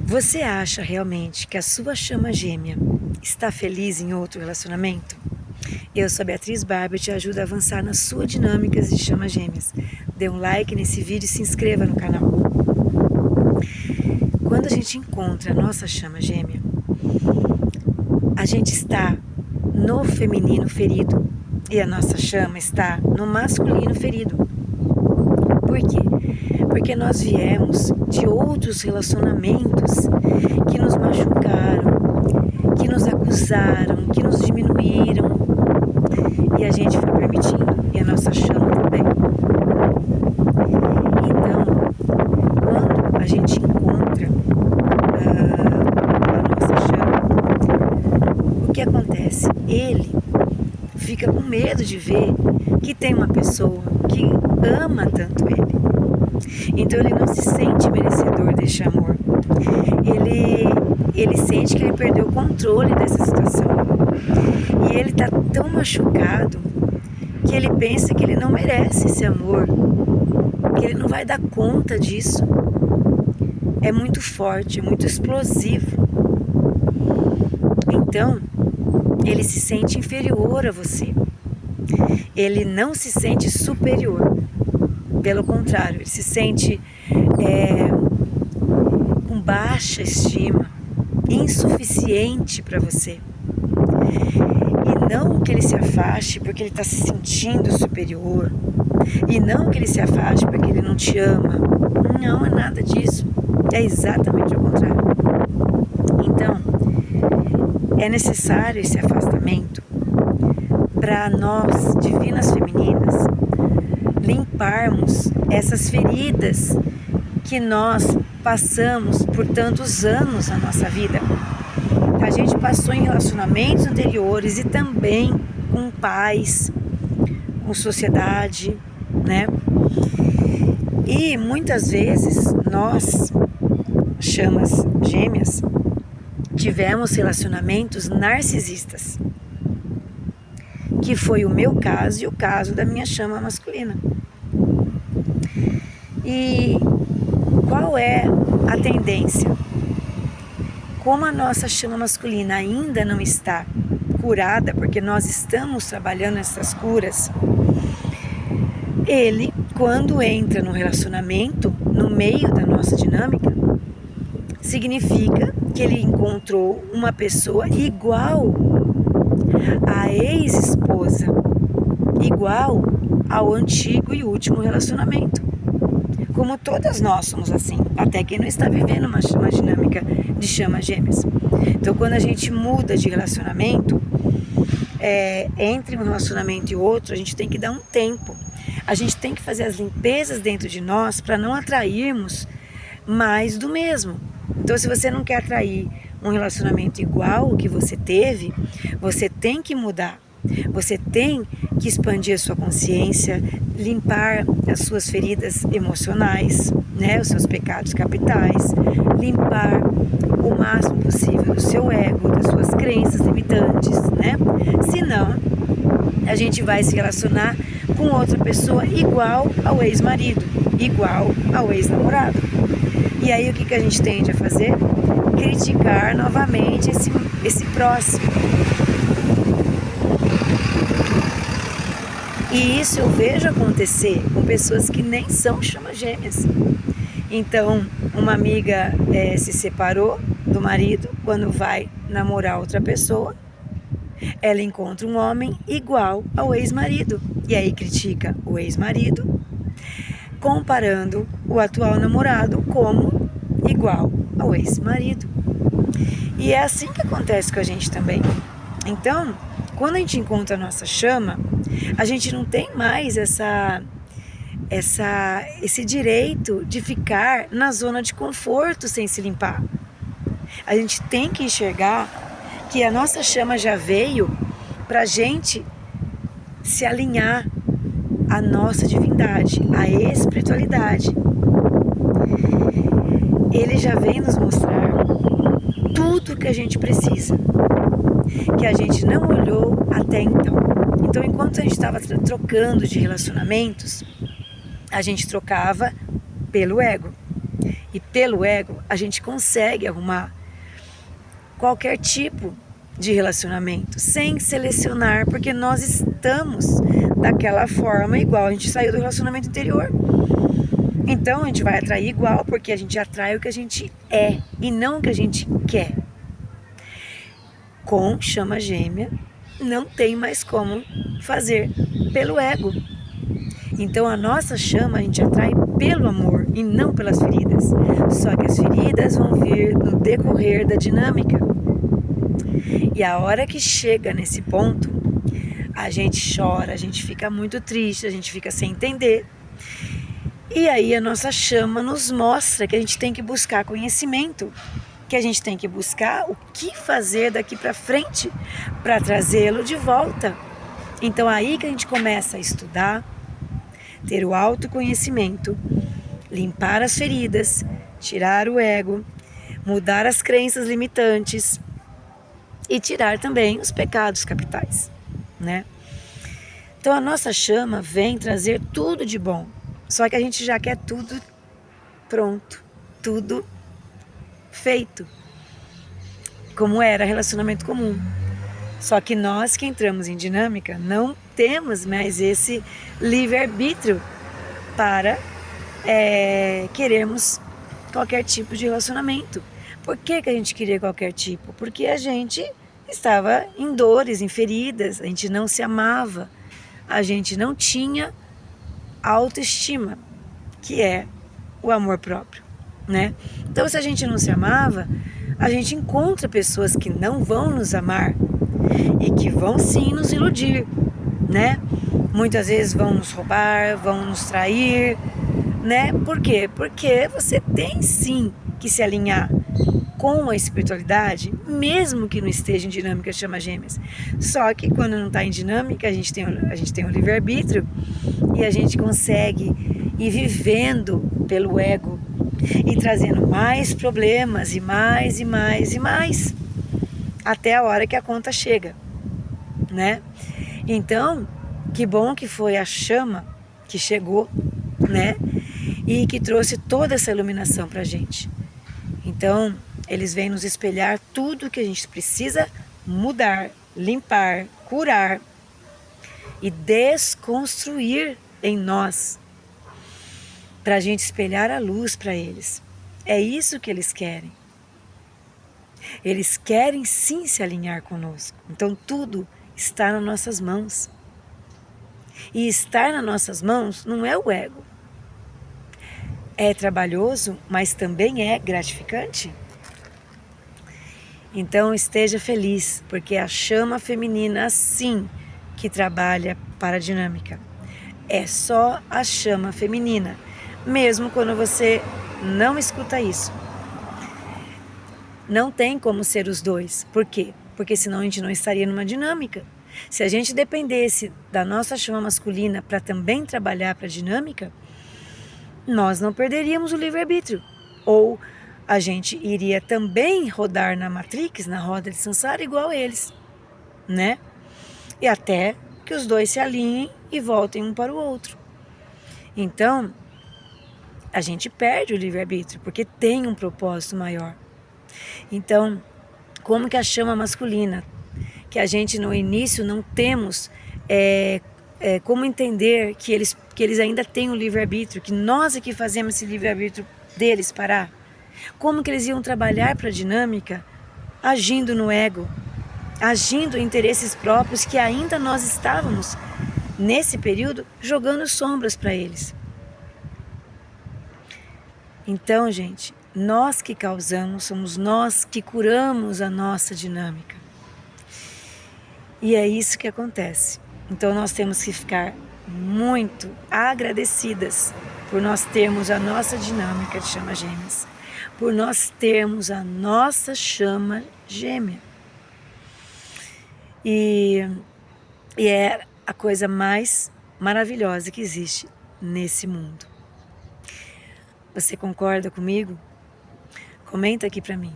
Você acha realmente que a sua chama gêmea está feliz em outro relacionamento? Eu sou a Beatriz Barber e te ajudo a avançar nas suas dinâmicas de chama gêmeas. Dê um like nesse vídeo e se inscreva no canal. Quando a gente encontra a nossa chama gêmea, a gente está no feminino ferido e a nossa chama está no masculino ferido. Por quê? Porque nós viemos de outros relacionamentos que nos machucaram, que nos acusaram, que nos diminuíram, e a gente foi permitindo, e a nossa chama também. Então, quando a gente encontra a nossa chama, o que acontece? Ele fica com medo de ver que tem uma pessoa que ama tanto ele. Então ele não se sente merecedor deste amor. Ele sente que ele perdeu o controle dessa situação. E ele está tão machucado que ele pensa que ele não merece esse amor, que ele não vai dar conta disso. É muito forte, é muito explosivo. Então, ele se sente inferior a você. Ele não se sente superior. Pelo contrário, ele se sente com baixa estima, insuficiente para você. E não que ele se afaste porque ele está se sentindo superior. E não que ele se afaste porque ele não te ama. Não é nada disso. É exatamente o contrário. Então, é necessário esse afastamento para nós, divinas femininas, limparmos essas feridas que nós passamos por tantos anos na nossa vida. A gente passou em relacionamentos anteriores e também com pais, com sociedade, né? E muitas vezes nós, chamas gêmeas, tivemos relacionamentos narcisistas, que foi o meu caso e o caso da minha chama masculina. E qual é a tendência? Como a nossa chama masculina ainda não está curada, porque nós estamos trabalhando essas curas, ele, quando entra no relacionamento, no meio da nossa dinâmica, significa que ele encontrou uma pessoa igual à ex-esposa, igual ao antigo e último relacionamento. Como todas nós somos assim, até quem não está vivendo uma dinâmica de chama gêmeas. Então, quando a gente muda de relacionamento, entre um relacionamento e outro, a gente tem que dar um tempo. A gente tem que fazer as limpezas dentro de nós para não atrairmos mais do mesmo. Então, se você não quer atrair um relacionamento igual ao que você teve, você tem que mudar. Você tem que expandir a sua consciência, limpar as suas feridas emocionais, né, os seus pecados capitais, limpar o máximo possível do seu ego, das suas crenças limitantes, né? Senão, a gente vai se relacionar com outra pessoa igual ao ex-marido, igual ao ex-namorado. E aí o que a gente tende a fazer? Criticar novamente esse próximo. E isso eu vejo acontecer com pessoas que nem são chamas gêmeas. Então, uma amiga se separou do marido, quando vai namorar outra pessoa, ela encontra um homem igual ao ex-marido. E aí critica o ex-marido, comparando o atual namorado como igual ao ex-marido. E é assim que acontece com a gente também. Então, quando a gente encontra a nossa chama, a gente não tem mais esse direito de ficar na zona de conforto sem se limpar. A gente tem que enxergar que a nossa chama já veio para a gente se alinhar à nossa divindade, à espiritualidade. Ele já vem nos mostrar tudo o que a gente precisa, que a gente não olhou até então. Então, enquanto a gente estava trocando de relacionamentos, a gente trocava pelo ego. e pelo ego, a gente consegue arrumar qualquer tipo de relacionamento, sem selecionar, porque nós estamos daquela forma igual a gente saiu do relacionamento anterior. Então a gente vai atrair igual, porque a gente atrai o que a gente é e não o que a gente quer. Com chama gêmea, não tem mais como fazer pelo ego. Então a nossa chama a gente atrai pelo amor e não pelas feridas. Só que as feridas vão vir no decorrer da dinâmica. E a hora que chega nesse ponto, a gente chora, a gente fica muito triste, a gente fica sem entender. E aí a nossa chama nos mostra que a gente tem que buscar conhecimento, que a gente tem que buscar o que fazer daqui para frente para trazê-lo de volta. Então aí que a gente começa a estudar, ter o autoconhecimento, limpar as feridas, tirar o ego, mudar as crenças limitantes e tirar também os pecados capitais, né? Então a nossa chama vem trazer tudo de bom, só que a gente já quer tudo pronto, tudo feito, como era relacionamento comum. Só que nós que entramos em dinâmica não temos mais esse livre-arbítrio para querermos qualquer tipo de relacionamento. Por que a gente queria qualquer tipo? Porque a gente estava em dores, em feridas, a gente não se amava, a gente não tinha autoestima, que é o amor próprio, né? Então, se a gente não se amava, a gente encontra pessoas que não vão nos amar e que vão sim nos iludir, né? Muitas vezes vão nos roubar, vão nos trair, né? Por quê? Porque você tem sim que se alinhar com a espiritualidade, mesmo que não esteja em dinâmica chama gêmeas. Só que quando não está em dinâmica, a gente tem o livre-arbítrio e a gente consegue ir vivendo pelo ego e trazendo mais problemas e mais, até a hora que a conta chega, né? Então, que bom que foi a chama que chegou, né? E que trouxe toda essa iluminação pra gente. Então, eles vêm nos espelhar tudo que a gente precisa mudar, limpar, curar e desconstruir em nós, para a gente espelhar a luz para eles. É isso que eles querem. Eles querem sim se alinhar conosco. Então tudo está nas nossas mãos. E estar nas nossas mãos não é o ego. É trabalhoso, mas também é gratificante. Então esteja feliz, porque é a chama feminina sim que trabalha para a dinâmica. É só a chama feminina, mesmo quando você não escuta isso. Não tem como ser os dois. Por quê? Porque senão a gente não estaria numa dinâmica. Se a gente dependesse da nossa chama masculina para também trabalhar para a dinâmica, nós não perderíamos o livre-arbítrio. Ou a gente iria também rodar na Matrix, na roda de Sansara, igual eles, né? E até que os dois se alinhem e voltem um para o outro. Então, a gente perde o livre-arbítrio, porque tem um propósito maior. Então, como que a chama masculina, que a gente no início não temos como entender que eles ainda têm o livre-arbítrio, que nós é que fazemos esse livre-arbítrio deles parar. Como que eles iam trabalhar para a dinâmica agindo no ego, agindo em interesses próprios que ainda nós estávamos, nesse período, jogando sombras para eles. Então, gente, nós que causamos, somos nós que curamos a nossa dinâmica. E é isso que acontece. Então nós temos que ficar muito agradecidas por nós termos a nossa dinâmica de chama gêmeas, por nós termos a nossa chama gêmea. E é a coisa mais maravilhosa que existe nesse mundo. Você concorda comigo? Comenta aqui para mim.